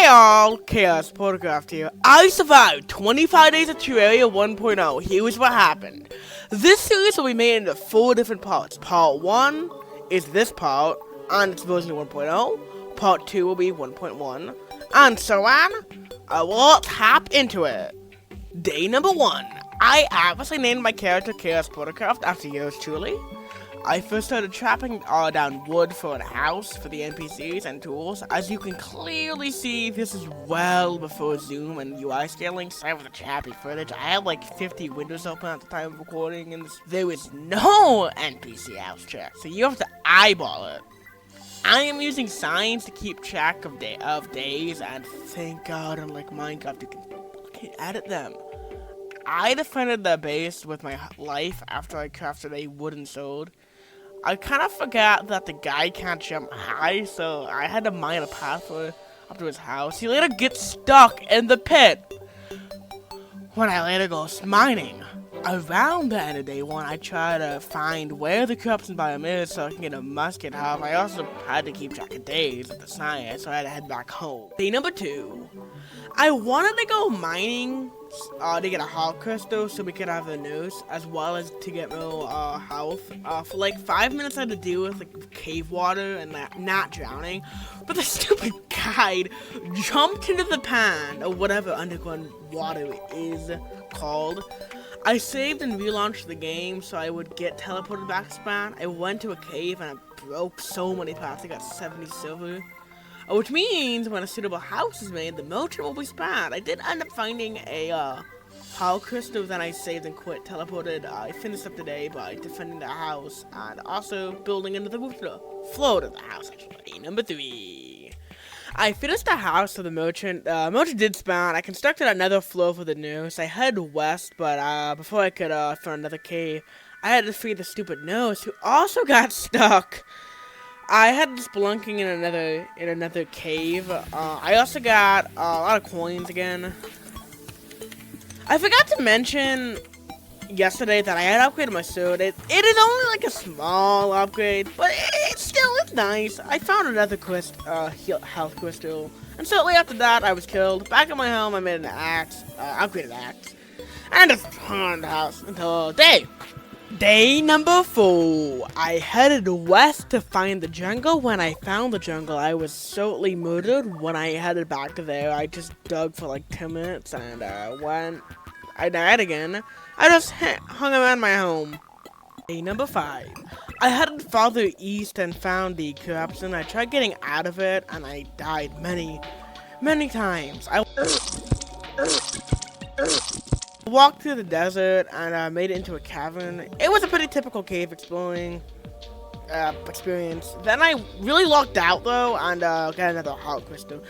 Hey all, Chaos Photographed here. I survived 25 days of Terraria 1.0. Here's what happened. This series will be made into 4 different parts. Part 1 is this part, and it's version 1.0. Part 2 will be 1.1, and so on. Let's hop into it. Day number 1. I obviously named my character Chaos Photographed after yours truly. I first started trapping down wood for a house for the NPCs and tools. As you can clearly see, this is well before zoom and UI scaling. Sorry for the choppy footage. I had like 50 windows open at the time of recording, and there was no NPC house check, so you have to eyeball it. I am using signs to keep track of days, and thank God, unlike Minecraft, you can edit them. I defended the base with my life after I crafted a wooden sword. I kind of forgot that the guy can't jump high, so I had to mine a pathway up to his house. He later gets stuck in the pit when I later go mining. Around the end of day 1, I try to find where the corruption biome is so I can get a musket. However, I also had to keep track of days at the science, so I had to head back home. Day number 2. I wanted to go mining to get a heart crystal so we could have a nose, as well as to get more health. For like 5 minutes I had to deal with like cave water and not drowning, but the stupid guide jumped into the pan, or whatever underground water is called. I saved and relaunched the game so I would get teleported back to spawn. I went to a cave and I broke so many paths. I got 70 silver. Which means when a suitable house is made, the merchant will be spawned. I did end up finding a power crystal, then I saved and quit, teleported. I finished up the day by defending the house and also building another floor to the house, actually. Number 3. I finished the house of the merchant. Merchant did spawn. I constructed another floor for the nurse. I headed west, but before I could find another cave, I had to free the stupid nurse who also got stuck. I had spelunking in another cave. I also got a lot of coins again. I forgot to mention yesterday that I had upgraded my sword. It is only like a small upgrade, but it's nice. I found another health crystal, and shortly after that I was killed. Back at my home I made an axe, upgraded axe, and just hung on the house until Day number 4. I headed west to find the jungle. When I found the jungle, I was shortly murdered. When I headed back to there, I just dug for like 10 minutes, and when I died again, I just hung around my home. Day number 5. I headed farther east and found the corruption. I tried getting out of it, and I died many times. I walked through the desert and made it into a cavern. It was a pretty typical cave exploring experience. Then I really lucked out though and got another heart crystal.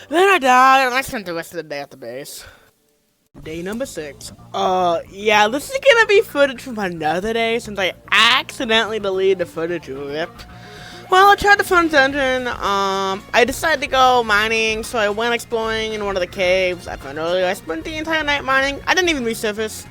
Then I died and I spent the rest of the day at the base. Day number 6. Yeah, this is gonna be footage from another day since I accidentally deleted the footage ripped. Well, I tried to find a dungeon. I decided to go mining, so I went exploring in one of the caves I found earlier. I spent the entire night mining. I didn't even resurface.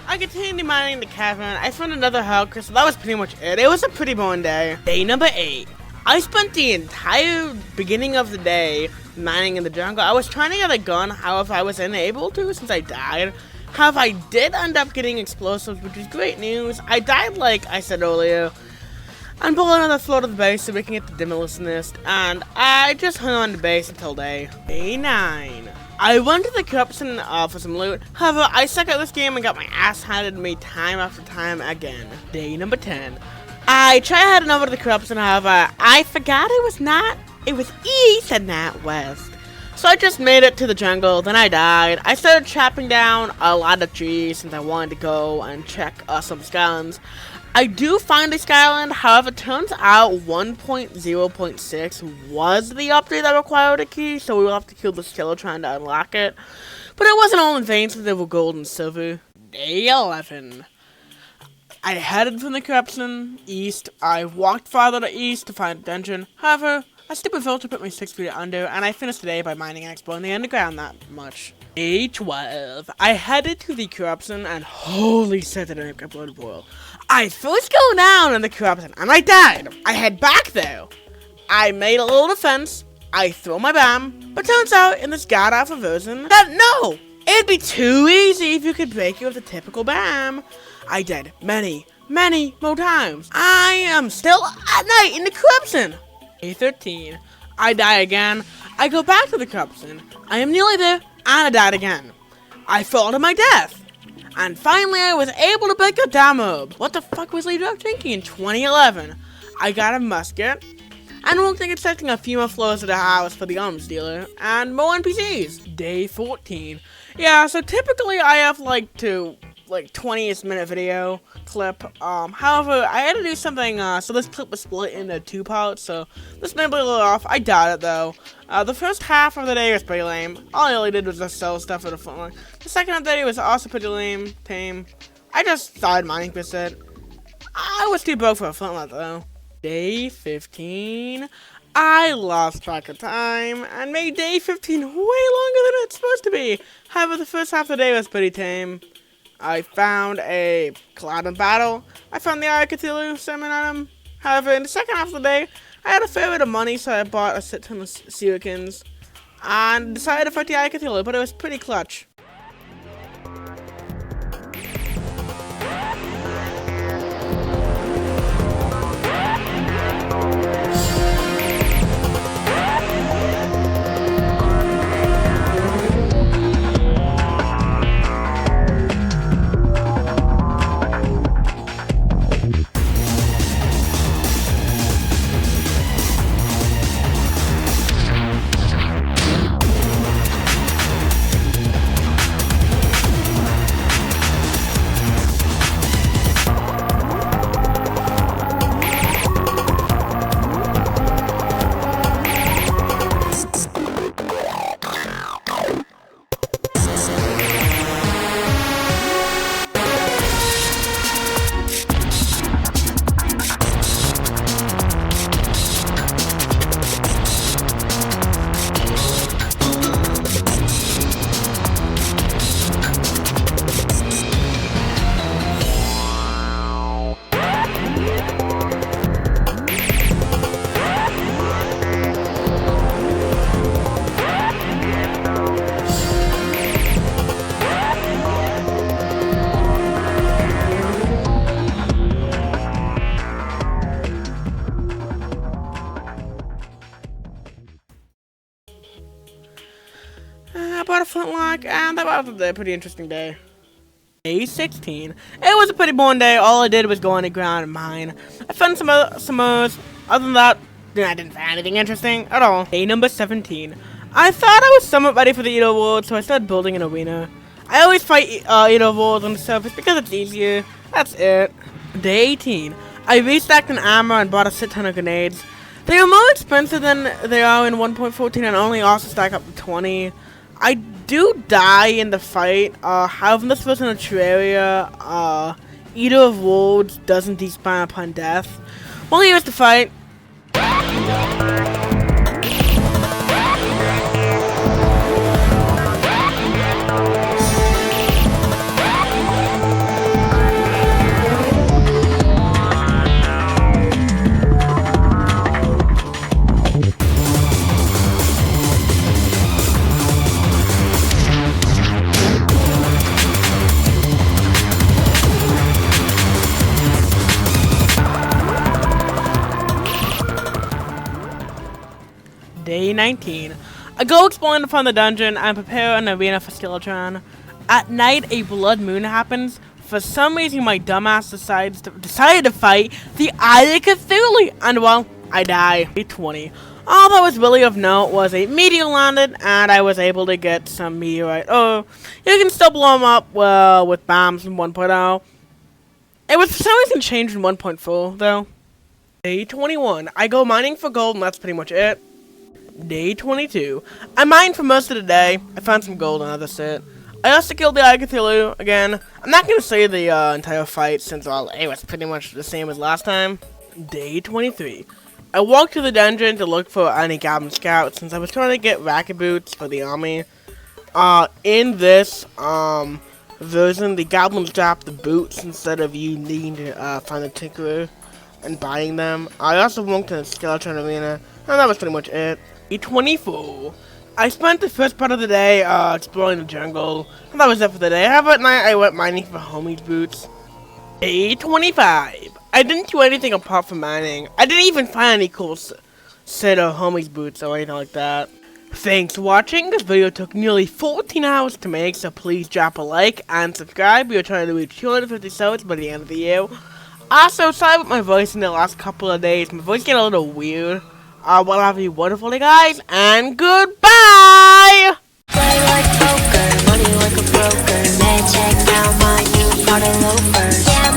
I continued mining in the cavern. I found another heart crystal. That was pretty much it. It was a pretty boring day. Day number 8. I spent the entire beginning of the day mining in the jungle. I was trying to get a gun, however, I was unable to since I died. However, I did end up getting explosives, which is great news. I died, like I said earlier, and built another floor to the base so we can get the demolitionist, and I just hung on the base until day 9. I went to the corruption for some loot. However, I suck at this game and got my ass handed to me time after time again. Day number 10. I tried heading over to the corruption, however, I forgot it was east and not west. So I just made it to the jungle, then I died. I started chopping down a lot of trees since I wanted to go and check some skeletons. I do find a skyland, however, it turns out 1.0.6 was the update that required a key, so we will have to kill the Skeltron to unlock it. But it wasn't all in vain since they were gold and silver. Day 11. I headed from the corruption east. I walked farther to east to find a dungeon. However, a stupid filter put me 6 feet under, and I finished the day by mining and exploring the underground that much. Day 12. I headed to the corruption, and holy shit did I upload world. I first go down in the corruption, and I died. I head back there. I made a little defense, I throw my BAM, but turns out in this god-awful version that no! It'd be too easy if you could break it with a typical BAM. I died many more times. I am still at night in the corruption. Day 13. I die again. I go back to the corruption. I am nearly there, and I died again. I fall to my death. And finally, I was able to break a damn herb. What the fuck was Lee thinking in 2011? I got a musket, and we're expecting a few more floors of the house for the arms dealer, and more NPCs. Day 14. Yeah, so typically I have like 20th minute video clip. However, I had to do something, so this clip was split into 2 parts, so this may be a little off. I doubt it though. The first half of the day was pretty lame. All I really did was just sell stuff for the front. The second half of the day was also pretty tame. I just started mining for it. I was too broke for a frontline though. Day 15. I lost track of time and made day 15 way longer than it's supposed to be. However, the first half of the day was pretty tame. I found a cloud in battle. I found the Eye of Cthulhu summon item. However, in the second half of the day, I had a fair bit of money, so I bought a shit ton of shurikens and decided to fight the Eye of Cthulhu, but it was pretty clutch. I bought a flintlock, and that was a pretty interesting day. Day 16. It was a pretty boring day. All I did was go underground and mine. I found some modes. Other than that, I didn't find anything interesting at all. Day number 17. I thought I was somewhat ready for the Eater World, so I started building an arena. I always fight Eater Worlds on the surface because it's easier. That's it. Day 18. I restacked an armor and bought a shit ton of grenades. They are more expensive than they are in 1.14 and only also stack up to 20. I do die in the fight. However, in this version of Terraria, Eater of Worlds doesn't despawn upon death. Well, here's the fight. Day 19. I go exploring to find the dungeon and prepare an arena for Skeltron. At night, a blood moon happens. For some reason, my dumbass decided to fight the Eye of Cthulhu, and well, I die. Day 20. All that was really of note was a meteor landed, and I was able to get some meteorite. Oh, you can still blow them up, well, with bombs in 1.0. It was for some reason changed in 1.4, though. Day 21. I go mining for gold, and that's pretty much it. Day 22. I mined for most of the day. I found some gold and other shit. I also killed the Eye of Cthulhu again. I'm not going to say the entire fight since well, it was pretty much the same as last time. Day 23. I walked to the dungeon to look for any goblin scouts since I was trying to get racket boots for the army. In this version, the goblins drop the boots instead of you needing to find a tinkerer and buying them. I also walked to the Skeltron arena, and that was pretty much it. 24. I spent the first part of the day exploring the jungle, and that was it for the day. However, at night I went mining for homies boots. Day 25. I didn't do anything apart from mining. I didn't even find any cool set of homies boots or anything like that. Thanks for watching. This video took nearly 14 hours to make, so please drop a like and subscribe. We are trying to reach 250 subs by the end of the year. Also, sorry about my voice in the last couple of days. My voice getting a little weird. Well, have a wonderful day, guys, and goodbye! Play like poker, money like a broker. Man, check out my new Prada loafers. Yeah,